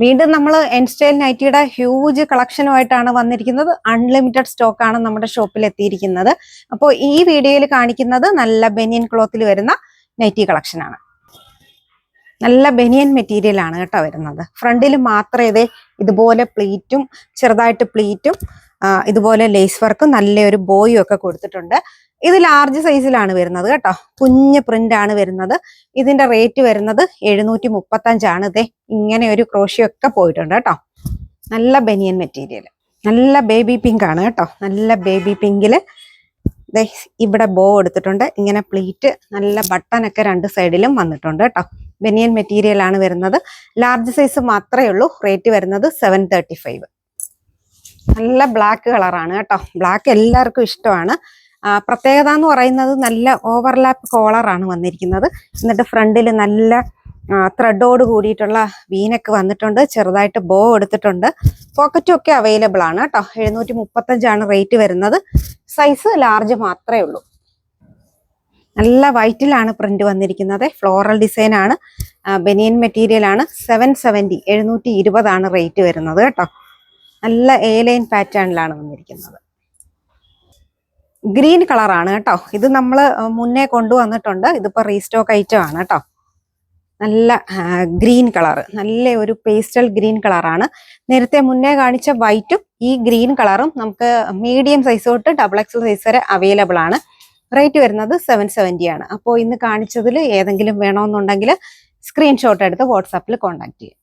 വീണ്ടും നമ്മൾ N Style നൈറ്റിയുടെ huge കളക്ഷനുമായിട്ടാണ് വന്നിരിക്കുന്നത്. അൺലിമിറ്റഡ് സ്റ്റോക്ക് ആണ് നമ്മുടെ ഷോപ്പിൽ എത്തിയിരിക്കുന്നത്. അപ്പോൾ ഈ വീഡിയോയിൽ കാണിക്കുന്നത് നല്ല ബനിയൻ ക്ലോത്തിൽ വരുന്ന നൈറ്റി കളക്ഷൻ ആണ്. നല്ല ബനിയൻ മെറ്റീരിയൽ ആണ് കേട്ടോ വരുന്നത്. ഫ്രണ്ടിൽ മാത്രമേ ഇതുപോലെ പ്ലീറ്റും ചെറുതായിട്ട് പ്ലീറ്റും ഇതുപോലെ ലേസ് വർക്കും നല്ലൊരു ബോയും ഒക്കെ കൊടുത്തിട്ടുണ്ട്. ഇത് ലാർജ് സൈസിലാണ് വരുന്നത് കേട്ടോ. കുഞ്ഞ് പ്രിന്റ് ആണ് വരുന്നത്. ഇതിന്റെ റേറ്റ് വരുന്നത് 735 ഇതേ ഇങ്ങനെ ഒരു ക്രോഷ്യൊക്കെ പോയിട്ടുണ്ട് കേട്ടോ. നല്ല ബനിയൻ മെറ്റീരിയൽ, നല്ല ബേബി പിങ്ക് ആണ് കേട്ടോ. നല്ല ബേബി പിങ്കില് ഇവിടെ ബോ എടുത്തിട്ടുണ്ട്. ഇങ്ങനെ പ്ലീറ്റ് നല്ല ബട്ടനൊക്കെ രണ്ട് സൈഡിലും വന്നിട്ടുണ്ട് കേട്ടോ. ബനിയൻ മെറ്റീരിയൽ ആണ് വരുന്നത്. ലാർജ് സൈസ് മാത്രമേ ഉള്ളൂ. റേറ്റ് വരുന്നത് 735. നല്ല ബ്ലാക്ക് കളറാണ് കേട്ടോ. ബ്ലാക്ക് എല്ലാവർക്കും ഇഷ്ടമാണ്. പ്രത്യേകത എന്ന് പറയുന്നത് നല്ല ഓവർലാപ്പ് കോളറാണ് വന്നിരിക്കുന്നത്. എന്നിട്ട് ഫ്രണ്ടിൽ നല്ല ത്രെഡോട് കൂടിയിട്ടുള്ള വീനൊക്കെ വന്നിട്ടുണ്ട്. ചെറുതായിട്ട് ബോ എടുത്തിട്ടുണ്ട്. പോക്കറ്റും ഒക്കെ അവൈലബിൾ ആണ് കേട്ടോ. 735 റേറ്റ് വരുന്നത്. സൈസ് ലാർജ് മാത്രമേ ഉള്ളൂ. നല്ല വൈറ്റിലാണ് പ്രിന്റ് വന്നിരിക്കുന്നത്. ഫ്ലോറൽ ഡിസൈൻ ആണ്. ബനിയൻ മെറ്റീരിയൽ ആണ്. 770 720 റേറ്റ് വരുന്നത് കേട്ടോ. നല്ല എ ലൈൻ പാറ്റേണിലാണ് വന്നിരിക്കുന്നത്. ഗ്രീൻ കളറാണ് കേട്ടോ. ഇത് നമ്മൾ മുന്നേ കൊണ്ടുവന്നിട്ടുണ്ട്. ഇതിപ്പോ റീസ്റ്റോക്ക് ഐറ്റം ആണ് കേട്ടോ. നല്ല ഗ്രീൻ കളർ, നല്ല ഒരു പേസ്റ്റൽ ഗ്രീൻ കളറാണ്. നേരത്തെ മുന്നേ കാണിച്ച വൈറ്റും ഈ ഗ്രീൻ കളറും നമുക്ക് മീഡിയം സൈസ് തൊട്ട് XXL സൈസ് വരെ അവൈലബിൾ ആണ്. റേറ്റ് വരുന്നത് 770 ആണ്. അപ്പോൾ ഇന്ന് കാണിച്ചതിൽ ഏതെങ്കിലും വേണമെന്നുണ്ടെങ്കിൽ സ്ക്രീൻഷോട്ട് എടുത്ത് വാട്സാപ്പിൽ കോൺടാക്ട് ചെയ്യുക.